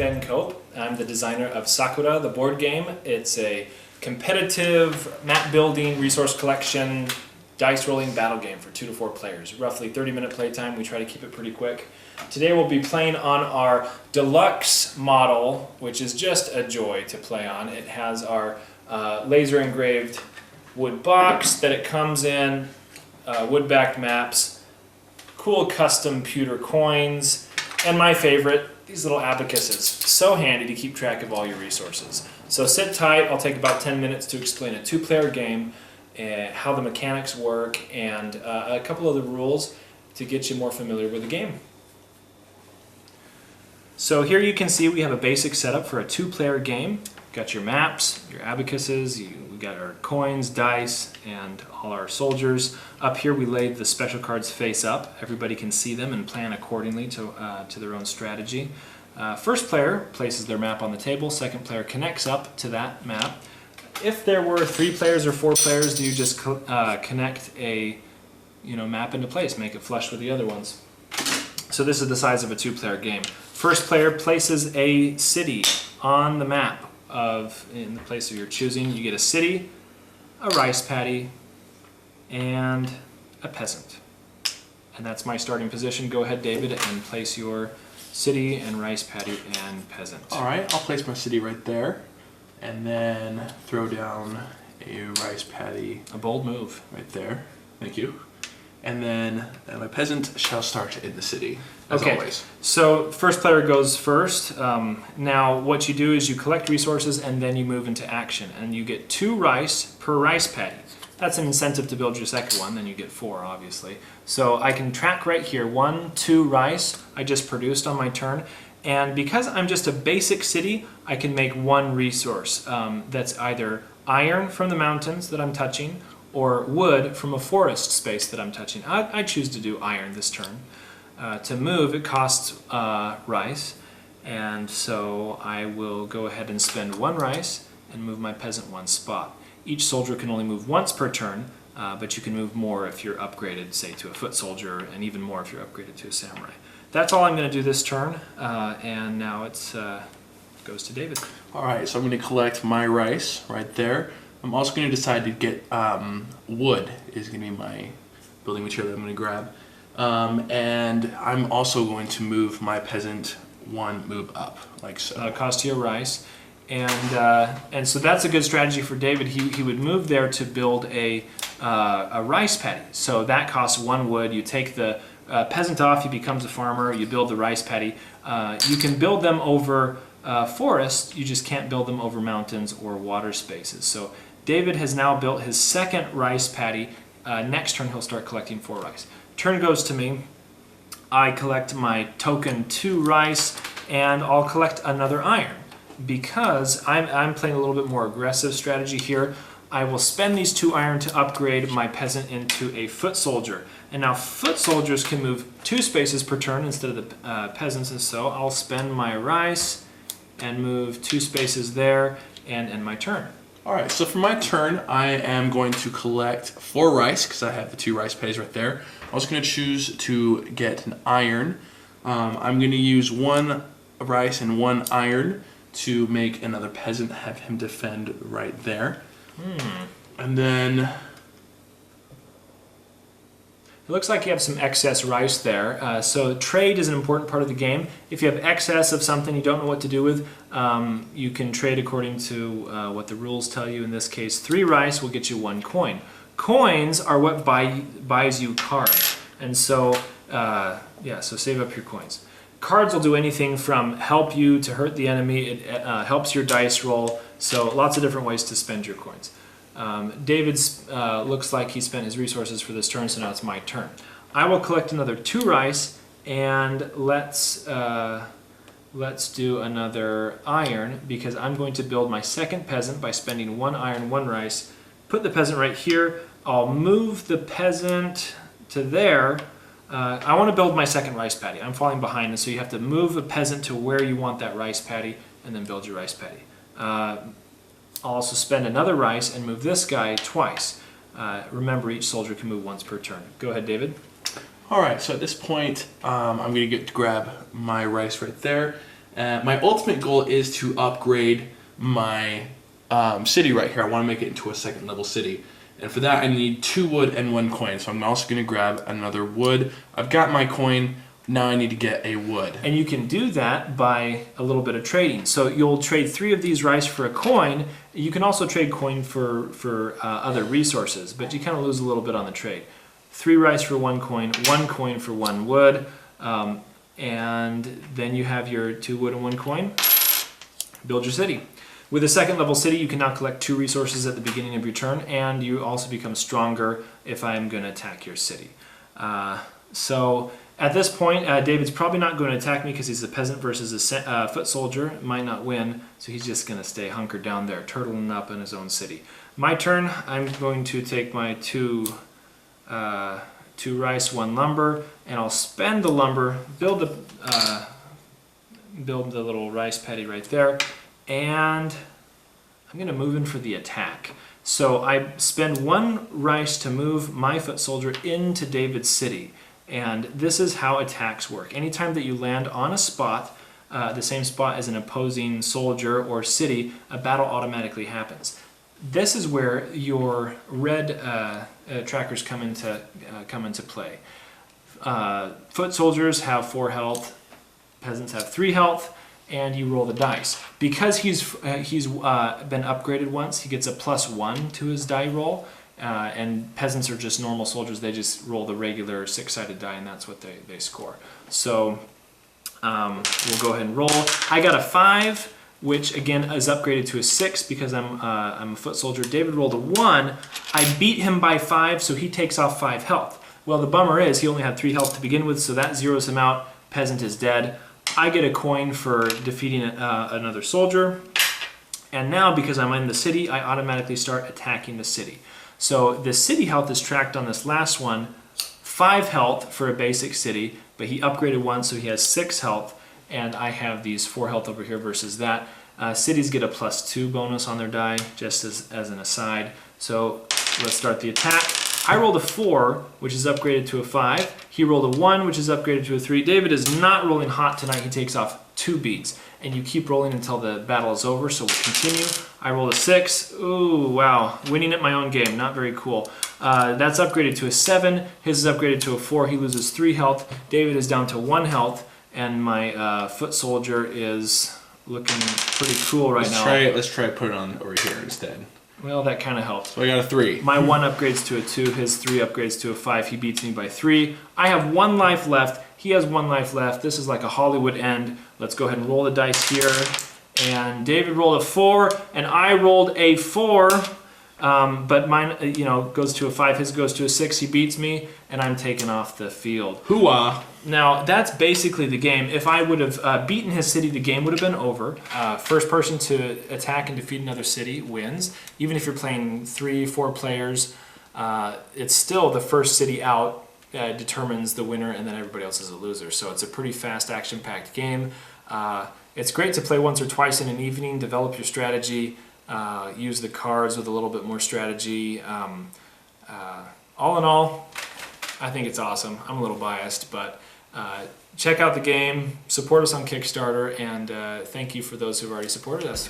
Ben Cope. I'm the designer of Sakura, the board game. It's a competitive map building, resource collection, dice rolling battle game for 2 to 4 players. Roughly 30-minute playtime. We try to keep it pretty quick. Today we'll be playing on our deluxe model, which is just a joy to play on. It has our laser engraved wood box that it comes in, wood-backed maps, cool custom pewter coins, and my favorite, these little abacuses. So handy to keep track of all your resources. So sit tight, I'll take about 10 minutes to explain a 2-player game, how the mechanics work, and a couple of the rules to get you more familiar with the game. So here you can see we have a basic setup for a 2-player game. Got your maps, your abacuses, we got our coins, dice, and all our soldiers. Up here we laid the special cards face up. Everybody can see them and plan accordingly to their own strategy. First player places their map on the table, second player connects up to that map. If there were 3 players or 4 players, you just connect a map into place, make it flush with the other ones. So this is the size of a 2-player game. First player places a city on the map in the place of your choosing. You get a city, a rice paddy, and a peasant. And that's my starting position. Go ahead, David, and place your city and rice paddy and peasant. All right, I'll place my city right there, and then throw down a rice paddy. A bold move. Right there. Thank you. And then my peasant shall start in the city, as always. So first player goes first. Now what you do is you collect resources and then you move into action. And you get 2 rice per rice paddy. That's an incentive to build your second one, then you get 4 obviously. So I can track right here, 1, 2 rice I just produced on my turn. And because I'm just a basic city, I can make 1 resource. That's either iron from the mountains that I'm touching, or wood from a forest space that I'm touching. I choose to do iron this turn. To move, it costs rice, and so I will go ahead and spend 1 rice and move my peasant 1 spot. Each soldier can only move once per turn, but you can move more if you're upgraded, say, to a foot soldier, and even more if you're upgraded to a samurai. That's all I'm going to do this turn, and now it goes to David. All right, so I'm going to collect my rice right there. I'm also going to decide to get wood is going to be my building material that I'm going to grab. And I'm also going to move my peasant 1 move up, like so. Cost you a rice. And so that's a good strategy for David. He would move there to build a rice paddy. So that costs 1 wood. You take the peasant off, he becomes a farmer, you build the rice paddy. You can build them over forests, you just can't build them over mountains or water spaces. So David has now built his second rice paddy. Next turn he'll start collecting 4 rice. Turn goes to me. I collect my token 2 rice, and I'll collect another iron. Because I'm playing a little bit more aggressive strategy here, I will spend these 2 iron to upgrade my peasant into a foot soldier. And now foot soldiers can move 2 spaces per turn instead of the peasants, and so I'll spend my rice and move 2 spaces there and end my turn. All right, so for my turn, I am going to collect 4 rice because I have the 2 rice paddies right there. I'm also going to choose to get an iron. I'm going to use 1 rice and 1 iron to make another peasant, have him defend right there. And then it looks like you have some excess rice there. So trade is an important part of the game. If you have excess of something you don't know what to do with, you can trade according to what the rules tell you. In this case, 3 rice will get you 1 coin. Coins are what buys you cards. And so, so save up your coins. Cards will do anything from help you to hurt the enemy. It helps your dice roll. So lots of different ways to spend your coins. David's looks like he spent his resources for this turn, so now it's my turn. I will collect another 2 rice, and let's do another iron, because I'm going to build my second peasant by spending 1 iron, 1 rice. Put the peasant right here. I'll move the peasant to there. I want to build my second rice paddy. I'm falling behind, and so you have to move a peasant to where you want that rice paddy, and then build your rice paddy. I'll also spend another rice and move this guy twice. Remember, each soldier can move once per turn. Go ahead, David. All right, so at this point, I'm going to get to grab my rice right there. My ultimate goal is to upgrade my city right here. I want to make it into a second level city. And for that, I need 2 wood and 1 coin. So I'm also going to grab another wood. I've got my coin. Now I need to get a wood. And you can do that by a little bit of trading. So you'll trade 3 of these rice for a coin. You can also trade coin for other resources, but you kind of lose a little bit on the trade. 3 rice for 1 coin for 1 wood, and then you have your 2 wood and 1 coin. Build your city. With a second level city, you can now collect 2 resources at the beginning of your turn, and you also become stronger if I'm going to attack your city. So at this point, David's probably not going to attack me because he's a peasant versus a foot soldier. Might not win, so he's just going to stay hunkered down there, turtling up in his own city. My turn, I'm going to take my 2 rice, 1 lumber, and I'll spend the lumber, build the little rice paddy right there, and I'm going to move in for the attack. So I spend 1 rice to move my foot soldier into David's city. And this is how attacks work. Anytime that you land on a spot, the same spot as an opposing soldier or city, a battle automatically happens. This is where your red trackers come into play. Foot soldiers have 4 health, peasants have 3 health, and you roll the dice. Because he's been upgraded once, he gets a +1 to his die roll. And peasants are just normal soldiers. They just roll the regular 6-sided die, and that's what they score. So we'll go ahead and roll. I got a 5, which again is upgraded to a 6 because I'm a foot soldier. David rolled a 1. I beat him by 5, so he takes off 5 health. Well, the bummer is he only had 3 health to begin with, so that zeroes him out. Peasant is dead. I get a coin for defeating another soldier. And now, because I'm in the city, I automatically start attacking the city. So the city health is tracked on this last one. 5 health for a basic city, but he upgraded 1, so he has 6 health, and I have these 4 health over here versus that. Cities get a +2 bonus on their die, just as an aside. So let's start the attack. I rolled a 4, which is upgraded to a 5. He rolled a 1, which is upgraded to a 3. David is not rolling hot tonight. He takes off 2 beats. And you keep rolling until the battle is over, so we'll continue. I rolled a 6. Ooh, wow. Winning at my own game. Not very cool. That's upgraded to a 7. His is upgraded to a 4. He loses 3 health. David is down to 1 health. And my foot soldier is looking pretty cool right now. Let's try put it on over here instead. Well, that kind of helped. So I got a 3. My 1 upgrades to a 2. His 3 upgrades to a 5. He beats me by 3. I have 1 life left. He has 1 life left. This is like a Hollywood end. Let's go ahead and roll the dice here. And David rolled a 4, and I rolled a 4. But mine, goes to a 5. His goes to a 6. He beats me, and I'm taken off the field. Hooah! Now, that's basically the game. If I would have beaten his city, the game would have been over. First person to attack and defeat another city wins. Even if you're playing 3-4 players, it's still the first city out determines the winner, and then everybody else is a loser. So it's a pretty fast, action-packed game. It's great to play once or twice in an evening, develop your strategy, use the cards with a little bit more strategy. All in all, I think it's awesome. I'm a little biased, but check out the game, support us on Kickstarter, and thank you for those who've already supported us.